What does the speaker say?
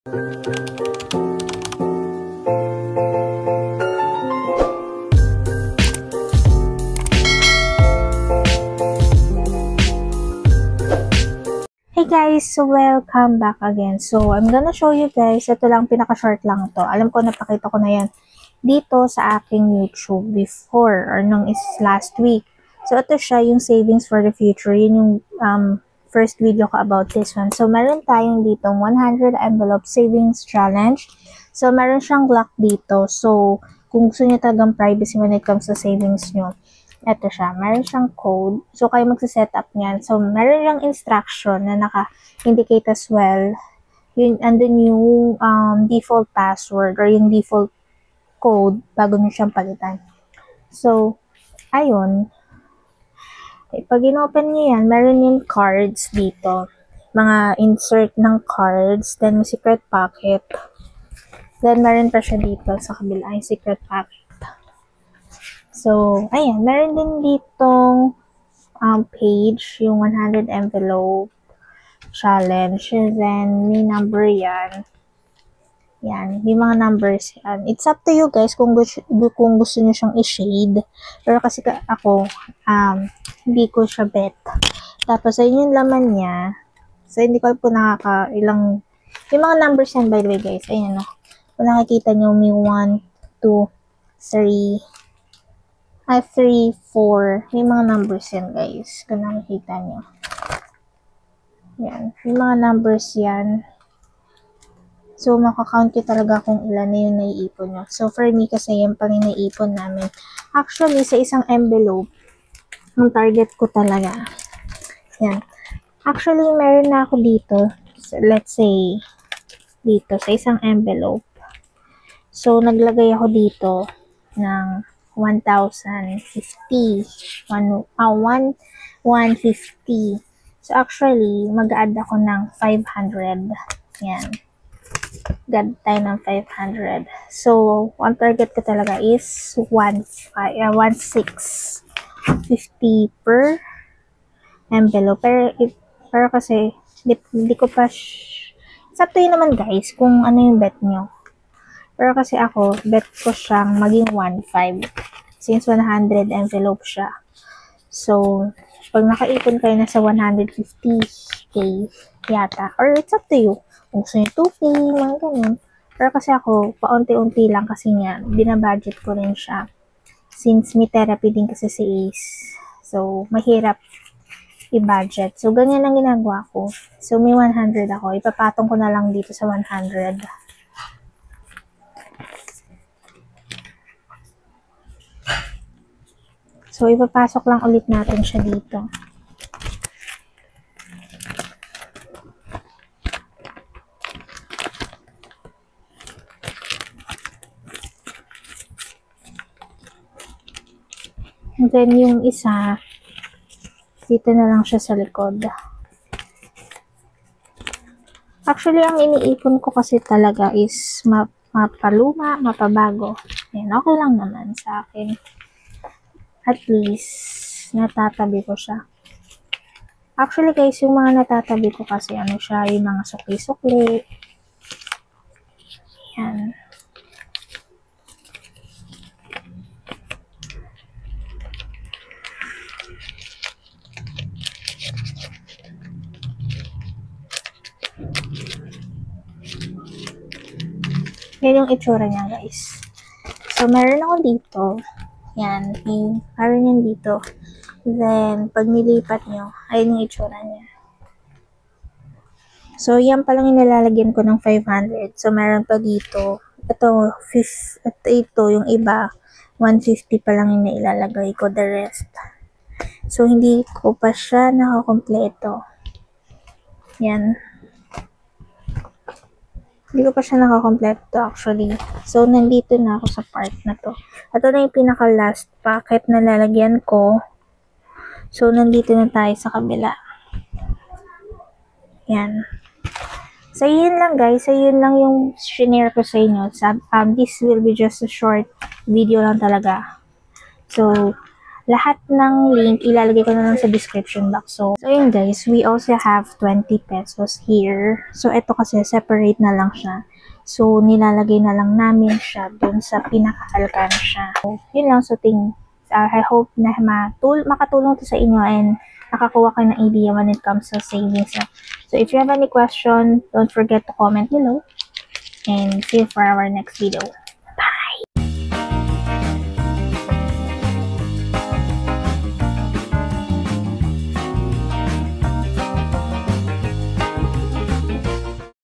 Hey guys, so welcome back again. So I'm gonna show you guys, ito lang, pinaka-short lang to. Alam ko napakita ko na yan dito sa aking YouTube before or nung is last week. So ito siya, yung savings for the future. Yun yung first video ko about this one. So meron tayong dito 100 envelope savings challenge. So meron siyang lock dito. So kung gusto niyo talagang privacy when it comes to savings nyo, ito siya, meron siyang code. So, kayo magsa-setup niyan. So, meron siyang instruction na naka-indicate as well. Yun, andun yung default password or yung default code bago nyo siyang palitan. So, ayun. Okay, pag in-open nyo yan, meron yung cards dito. Mga insert ng cards. Then, may secret pocket. Then, meron pa siya dito sa kabila, yung secret pocket. So, ayan, meron din ditong page, yung 100 envelope challenge. And then, may number yan. Yan, may mga numbers yan. It's up to you guys kung gusto nyo siyang i-shade. Pero kasi ako, hindi ko siya bet. Tapos, ayun yung laman niya. So, hindi ko po nakaka-ilang, yung mga numbers yan, by the way, guys. Ayan, no? Kung nakikita nyo, may 1, 2, 3, 3, 4. May mga numbers yan, guys. Kung nakikita nyo. Yan. May mga numbers yan. So, makakount nyo talaga kung ilan na yung naiipon nyo. So, for me, kasi yan pa rin naiipon namin. Actually, sa isang envelope, ang target ko talaga. Yan. Actually, meron na ako dito. So, let's say, dito, sa isang envelope. So, naglagay ako dito ng 1,050. 150. So, actually, mag-add ako ng 500. Yan. Mag-add tayo ng 500. So, ang target ko talaga is 1,650 per envelope. Pero kasi, hindi ko pa it's up to you naman, guys, kung ano yung bet nyo. Pero kasi ako, bet ko siyang maging 1.5 since 100 envelope siya. So, pag nakaipon kayo na sa 150k yata, or it's up to you. Kung gusto nyo 2k, mga ganun. Pero kasi ako, paunti-unti lang kasi nga, binabudget ko rin siya. Since may therapy din kasi si Ace. So, mahirap i-budget. So, ganyan lang ginagawa ko. So, may 100 ako. Ipapatong ko na lang dito sa 100. So, ipapasok lang ulit natin siya dito. And then, yung isa, dito na lang siya sa likod. Actually, ang iniipon ko kasi talaga is mapaluma, mapabago. Yan, okay lang naman sa akin. At least, natatabi ko siya. Actually, guys, yung mga natatabi ko kasi, ano siya, yung mga sukli-sukli. Yan. Yan yung itsura niya, guys. So, meron ako dito. Yan. Meron yan dito. Then, pag nilipat nyo, ayun yung itsura niya. So, yan pa lang yung nilalagyan ko ng 500. So, meron pa dito. Ito, yung iba, 150 pa lang yung nailalagay ko. The rest. So, hindi ko pa siya nakakompleto. Yan. Hindi ko pa siya nakakompleto actually. So, nandito na ako sa part na to. Ito na yung pinaka-last packet na lalagyan ko. So, nandito na tayo sa kabila. Yan. So, yun lang guys. So, yun lang yung share ko sa inyo. This will be just a short video lang talaga. So, Lahat ng link, ilalagay ko na lang sa description box. So yun guys, we also have 20 pesos here. So, ito kasi separate na lang siya. So, nilalagay na lang namin siya dun sa pinaka-alkansya. So, yun lang. So, I hope na makatulong to sa inyo and nakakuha kayo ng idea when it comes to savings. So, if you have any question, don't forget to comment below. And see you for our next video.